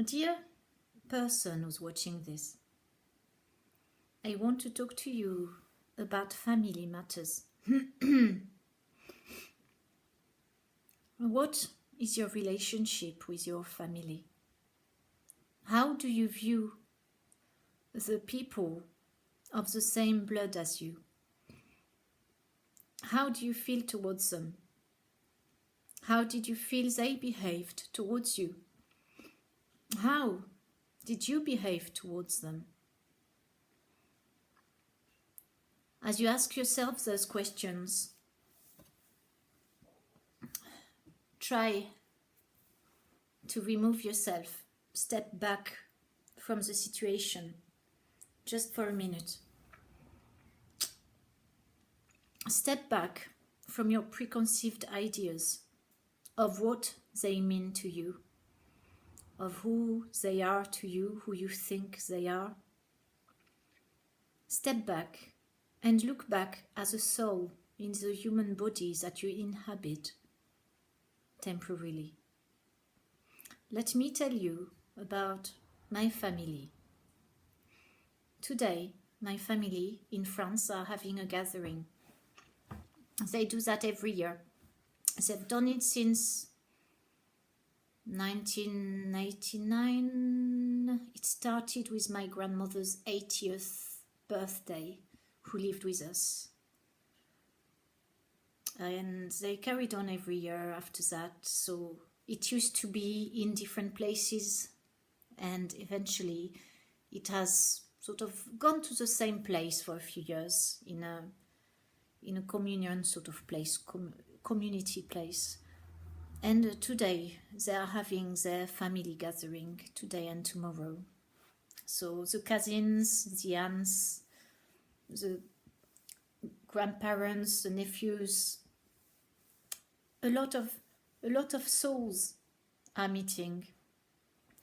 Dear person who's watching this, I want to talk to you about family matters. What is your relationship with your family? How do you view the people of the same blood as you? How do you feel towards them? How did you feel they behaved towards you? How did you behave towards them? As you ask yourself those questions, try to remove yourself, step back from the situation just for a minute. Step back from your preconceived ideas of what they mean to you, of who they are to you, who you think they are. Step back and look back as a soul in the human bodies that you inhabit temporarily. Let me tell you about my family. Today, my family in France are having a gathering. They do that every year. They've done it since 1989. It started with my grandmother's 80th birthday, who lived with us. And they carried on every year after that. So it used to be in different places, and eventually it has sort of gone to the same place for a few years in a communion sort of place, community place. And today they are having their family gathering, today and tomorrow. So the cousins, the aunts, the grandparents, the nephews, a lot of souls are meeting.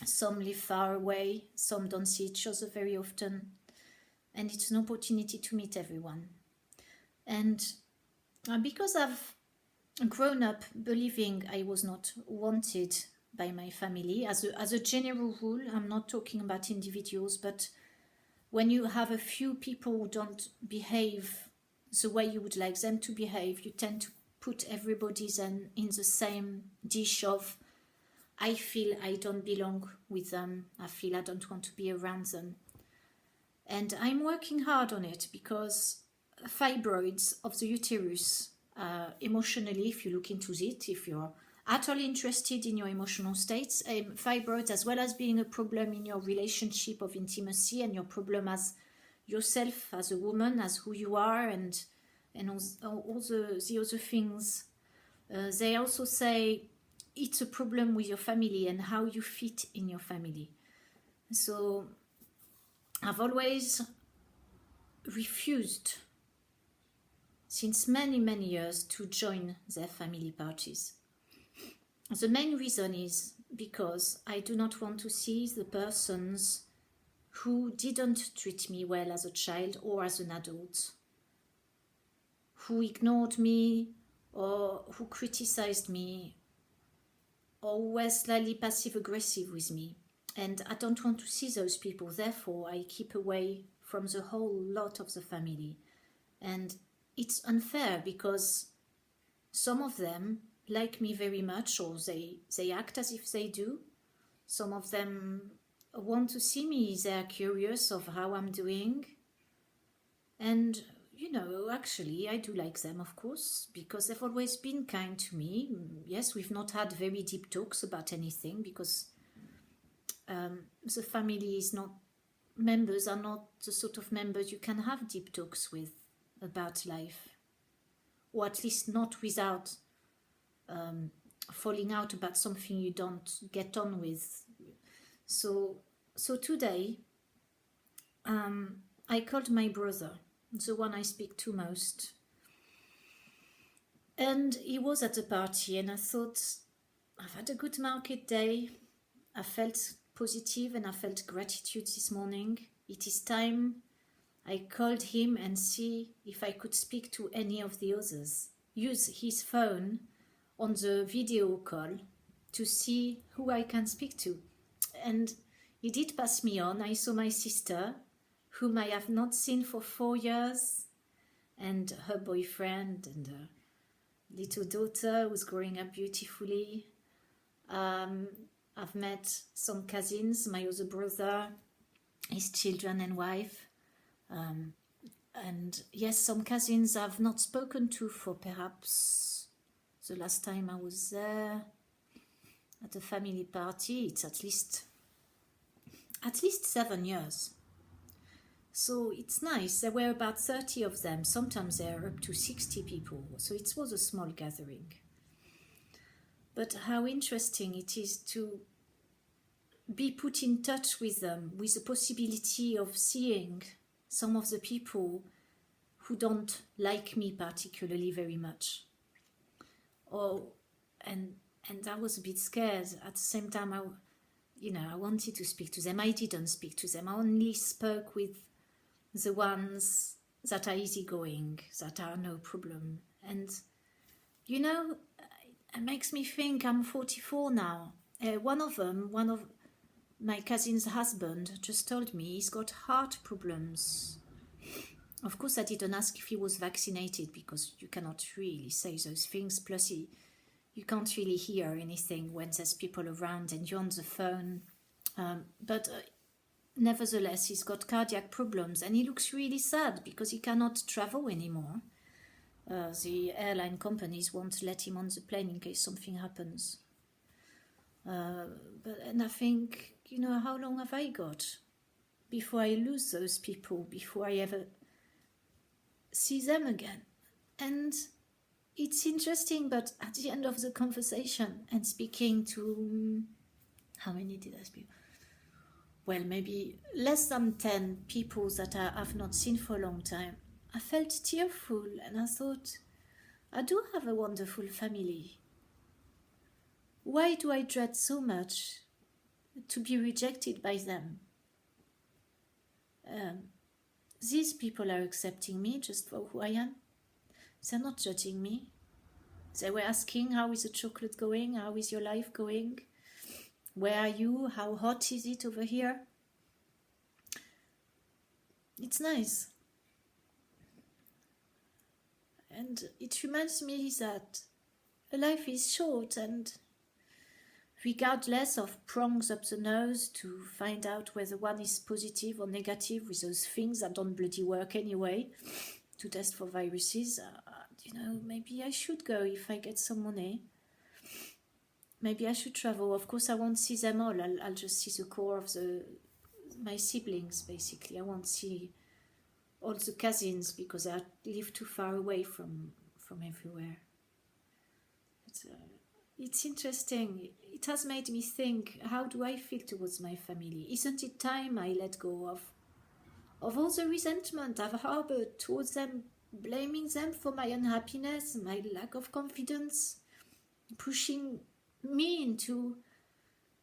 Some live far away, some don't see each other very often, and it's an opportunity to meet everyone. And because I've grown up believing I was not wanted by my family, as a general rule, I'm not talking about individuals, but when you have a few people who don't behave the way you would like them to behave, you tend to put everybody then in the same dish of, I feel I don't belong with them, I feel I don't want to be around them. And I'm working hard on it, because fibroids of the uterus, emotionally, if you look into it, if you're at all interested in your emotional states, fibroids, as well as being a problem in your relationship of intimacy and your problem as yourself, as a woman, as who you are, and all the other things. They also say it's a problem with your family and how you fit in your family. So I've always refused, since many years, to join their family parties. The main reason is because I do not want to see the persons who didn't treat me well as a child or as an adult, who ignored me or who criticized me or were slightly passive-aggressive with me. And I don't want to see those people. Therefore, I keep away from the whole lot of the family. And it's unfair, because some of them like me very much, or they act as if they do. Some of them want to see me, they're curious of how I'm doing. And, actually, I do like them, of course, because they've always been kind to me. Yes, we've not had very deep talks about anything, because the family is not, members are not the sort of members you can have deep talks with about life, or at least not without falling out about something you don't get on with. So today I called my brother, the one I speak to most, and he was at the party, and I thought, I've had a good market day, I felt positive and I felt gratitude this morning. It is time I called him and see if I could speak to any of the others. Use his phone on the video call to see who I can speak to. And he did pass me on. I saw my sister, whom I have not seen for 4 years, and her boyfriend and her little daughter who's growing up beautifully. I've met some cousins, my other brother, his children and wife. And yes, some cousins I've not spoken to for perhaps the last time I was there at a family party. It's at least 7 years. So it's nice. There were about 30 of them. Sometimes there are up to 60 people. So it was a small gathering. But how interesting it is to be put in touch with them, with the possibility of seeing some of the people who don't like me particularly very much. And I was a bit scared. At the same time, I wanted to speak to them. I didn't speak to them. I only spoke with the ones that are easygoing, that are no problem. And, it makes me think I'm 44 now. One of my cousin's husband just told me he's got heart problems. Of course, I didn't ask if he was vaccinated because you cannot really say those things. Plus, you can't really hear anything when there's people around and you're on the phone. But nevertheless, he's got cardiac problems and he looks really sad because he cannot travel anymore. The airline companies won't let him on the plane in case something happens. And I think, how long have I got before I lose those people, before I ever see them again? And it's interesting, but at the end of the conversation and speaking to, how many did I speak? Well, maybe less than 10 people that I have not seen for a long time, I felt tearful and I thought, I do have a wonderful family. Why do I dread so much to be rejected by them? These people are accepting me just for who I am. They're not judging me. They were asking, how is the chocolate going? How is your life going? Where are you? How hot is it over here? It's nice. And it reminds me that life is short, and regardless of prongs up the nose to find out whether one is positive or negative with those things that don't bloody work anyway to test for viruses, maybe I should go if I get some money. Maybe I should travel. Of course, I won't see them all. I'll just see the core of my siblings, basically. I won't see all the cousins because I live too far away from everywhere. It's interesting. It has made me think, how do I feel towards my family? Isn't it time I let go of all the resentment I've harbored towards them, blaming them for my unhappiness, my lack of confidence, pushing me into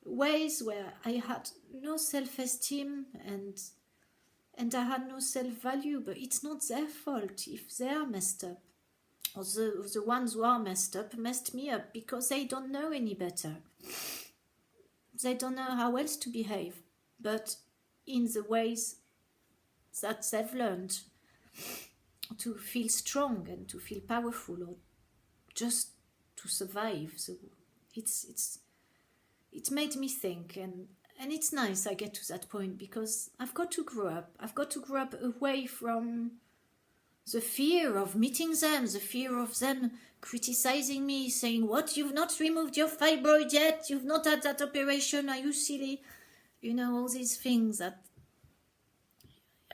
ways where I had no self-esteem and I had no self-value. But it's not their fault if they are messed up, or the ones who are messed up messed me up because they don't know any better. They don't know how else to behave but in the ways that they've learned to feel strong and to feel powerful, or just to survive. So it made me think, and it's nice I get to that point because I've got to grow up. I've got to grow up away from the fear of meeting them, the fear of them criticizing me, saying, what, you've not removed your fibroid yet? You've not had that operation? Are you silly? All these things that,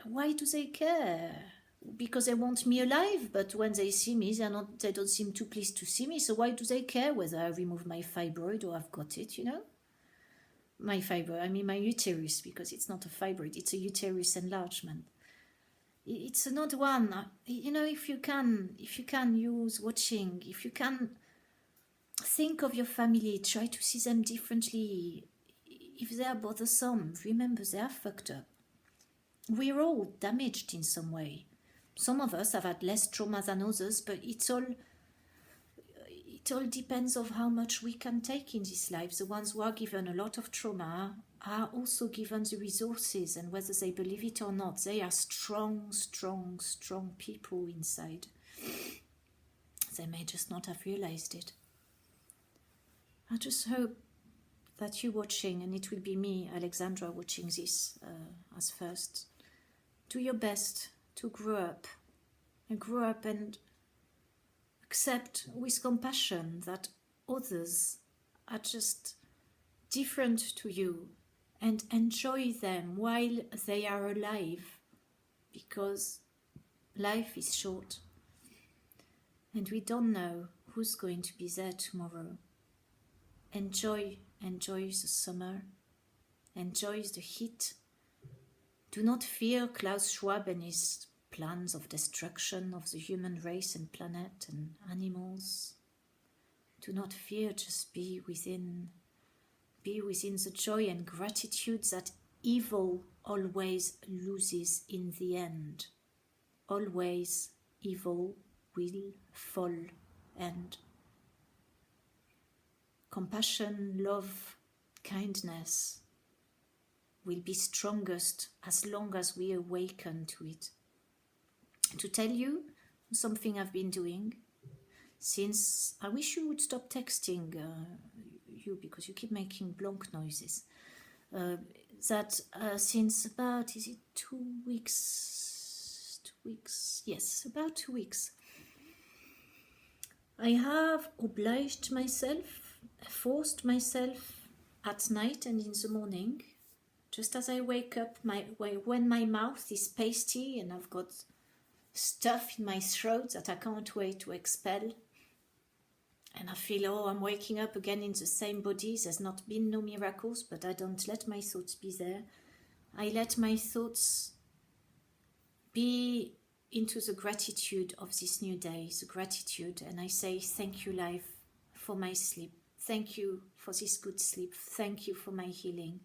why do they care? Because they want me alive, but when they see me, they don't seem too pleased to see me. So why do they care whether I remove my fibroid or I've got it, My fibroid, I mean my uterus, because it's not a fibroid, it's a uterus enlargement. It's another one. If you can use watching, if you can think of your family, try to see them differently. If they are bothersome, remember they are fucked up. We're all damaged in some way. Some of us have had less trauma than others, but it's it all depends on how much we can take in this life. The ones who are given a lot of trauma are also given the resources, and whether they believe it or not, they are strong, strong, strong people inside. They may just not have realized it. I just hope that you watching, and it will be me, Alexandra, watching this as first, do your best to grow up and accept with compassion that others are just different to you, and enjoy them while they are alive, because life is short and we don't know who's going to be there tomorrow. Enjoy the summer, enjoy the heat. Do not fear Klaus Schwab and his plans of destruction of the human race and planet and animals. Do not fear, just be within the joy and gratitude that evil always loses in the end. Always evil will fall, and compassion, love, kindness will be strongest as long as we awaken to it. To tell you something I've been doing since, I wish you would stop texting you, because you keep making blank noises. Since about, is it 2 weeks? 2 weeks? Yes, about 2 weeks. I have obliged myself, forced myself at night and in the morning, just as I wake up, when my mouth is pasty and I've got stuff in my throat that I can't wait to expel, and I feel, oh, I'm waking up again in the same body. There's not been no miracles, but I don't let my thoughts be there. I let my thoughts be into the gratitude of this new day, the gratitude, and I say, thank you, life, for my sleep. Thank you for this good sleep. Thank you for my healing.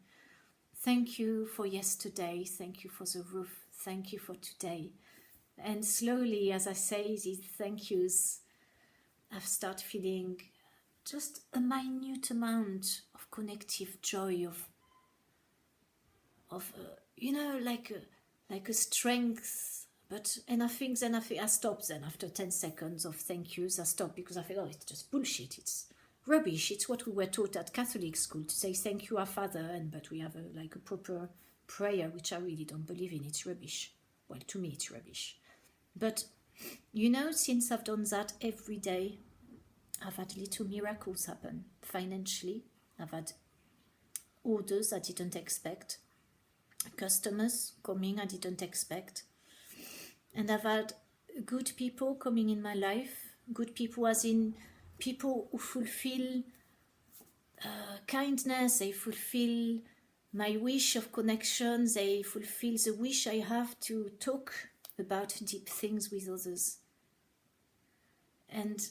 Thank you for yesterday. Thank you for the roof. Thank you for today. And slowly, as I say these thank yous, I've started feeling just a minute amount of connective joy, like a strength. And I think then I stop then after 10 seconds of thank yous. I stop because I feel, oh, it's just bullshit. It's rubbish. It's what we were taught at Catholic school, to say thank you, our Father, but we have a proper prayer, which I really don't believe in. It's rubbish. Well, to me, it's rubbish. But since I've done that every day, I've had little miracles happen. Financially, I've had orders I didn't expect, customers coming I didn't expect, and I've had good people coming in my life. Good people as in people who fulfill kindness, they fulfill my wish of connection, they fulfill the wish I have to talk about deep things with others. And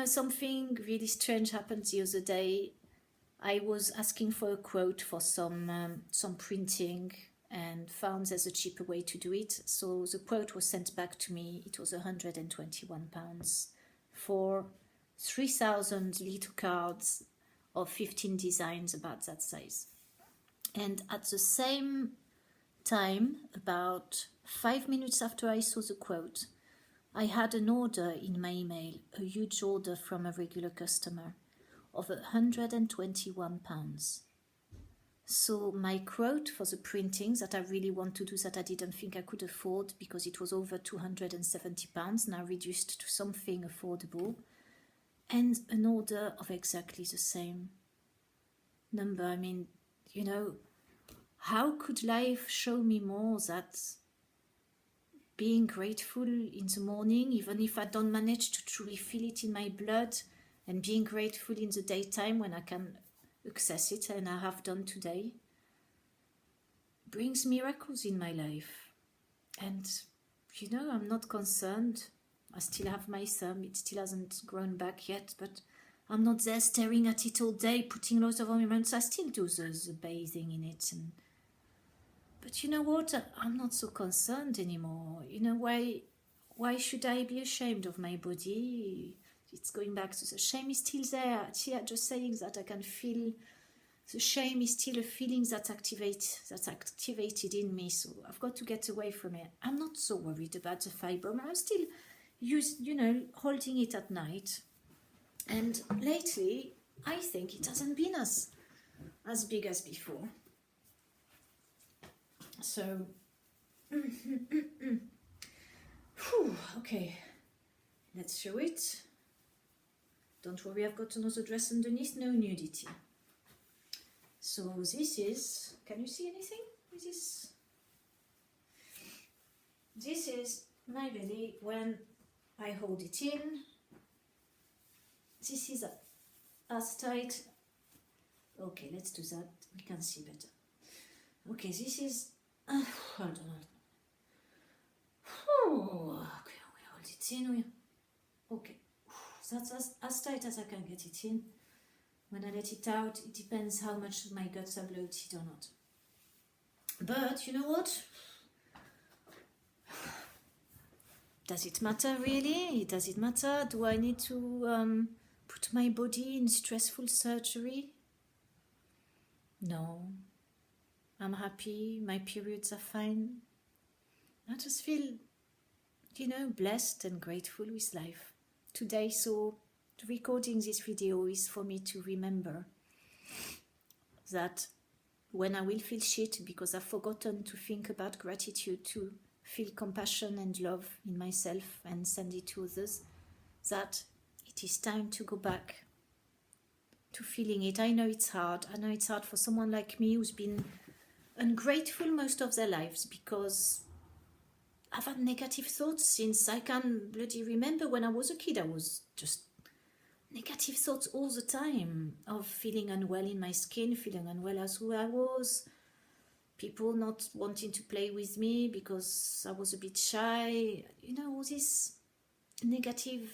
something really strange happened the other day. I was asking for a quote for some printing and found there's a cheaper way to do it. So the quote was sent back to me. It was £121 for 3,000 little cards of 15 designs about that size. And at the same time, about 5 minutes after I saw the quote, I had an order in my email, a huge order from a regular customer of £121. So my quote for the printing that I really want to do, that I didn't think I could afford because it was over £270, now reduced to something affordable, and an order of exactly the same number. I mean, how could life show me more that being grateful in the morning, even if I don't manage to truly feel it in my blood, and being grateful in the daytime when I can access it, and I have done today, brings miracles in my life. And I'm not concerned. I still have my thumb, it still hasn't grown back yet, but I'm not there staring at it all day, putting lots of ornaments. I still do the bathing in it, but you know what? I'm not so concerned anymore. Why should I be ashamed of my body? it's going back to the shame is still there. Just saying that I can feel the shame is still a feeling that's activated in me. So I've got to get away from it. I'm not so worried about the fibroid. I'm still holding it at night. And lately, I think it hasn't been as big as before. So, okay, let's show it. Don't worry, I've got another dress underneath, no nudity. So this is, can you see anything with this? This is my belly when I hold it in. This is as tight. Okay, let's do that. We can see better. Okay, this is. Hold on. Okay, we hold it in. Okay, that's as tight as I can get it in. When I let it out, it depends how much my guts are bloated or not. But you know what? Does it matter really? Does it matter? Do I need to put my body in stressful surgery? No. I'm happy. My periods are fine. I just feel, blessed and grateful with life today. So recording this video is for me to remember that when I will feel shit because I've forgotten to think about gratitude, to feel compassion and love in myself and send it to others, that it is time to go back to feeling it. I know it's hard. I know it's hard for someone like me who's been ungrateful most of their lives, because I've had negative thoughts since I can bloody remember. When I was a kid, I was just negative thoughts all the time of feeling unwell in my skin, feeling unwell as who I was, people not wanting to play with me because I was a bit shy, all this negative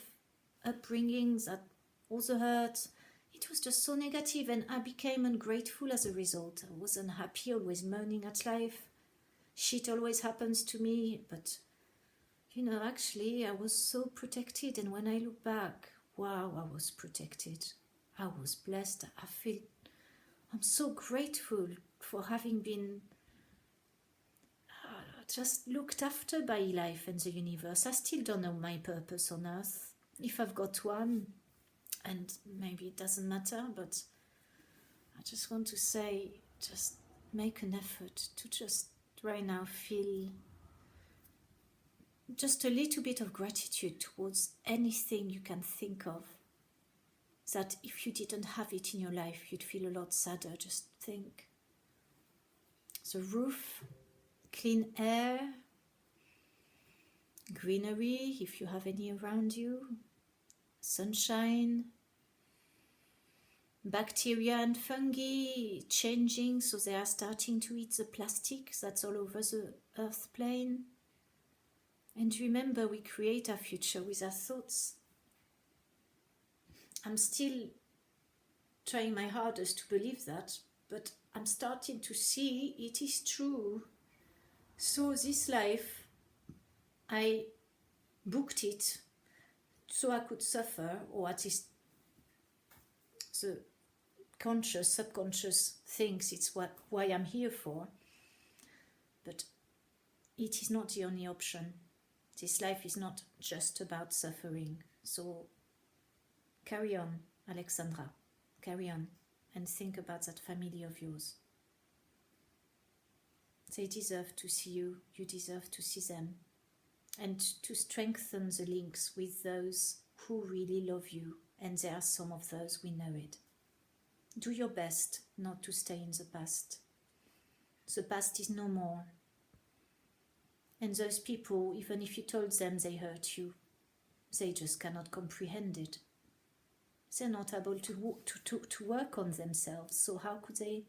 upbringing, that all the hurt. It was just so negative, and I became ungrateful as a result. I was unhappy, always moaning at life. Shit always happens to me, but actually I was so protected, and when I look back, wow, I was protected. I was blessed. I'm so grateful for having been just looked after by life and the universe. I still don't know my purpose on earth, if I've got one, and maybe it doesn't matter, but I just want to say, just make an effort to just right now feel just a little bit of gratitude towards anything you can think of, that if you didn't have it in your life, you'd feel a lot sadder. Just think. The roof, clean air, greenery, if you have any around you, sunshine, bacteria and fungi changing, so they are starting to eat the plastic that's all over the earth plane. And remember, we create our future with our thoughts. I'm still trying my hardest to believe that, but I'm starting to see it is true. So this life, I booked it so I could suffer, or at least the conscious, subconscious thinks it's why I'm here for. But it is not the only option. This life is not just about suffering. So carry on, Alexandra. Carry on and think about that family of yours. They deserve to see you. You deserve to see them. And to strengthen the links with those who really love you. And there are some of those, we know it. Do your best not to stay in the past. The past is no more. And those people, even if you told them they hurt you, they just cannot comprehend it. They're not able to work on themselves. So how could they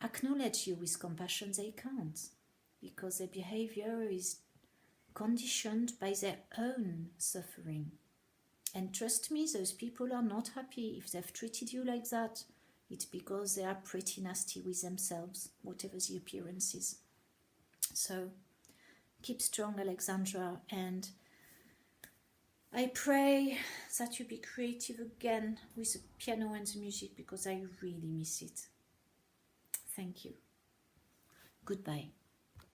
acknowledge you with compassion? They can't, because their behavior is conditioned by their own suffering. And trust me, those people are not happy. If they've treated you like that, it's because they are pretty nasty with themselves, whatever the appearance is. So keep strong, Alexandra, and I pray that you be creative again with the piano and the music, because I really miss it. Thank you. Goodbye.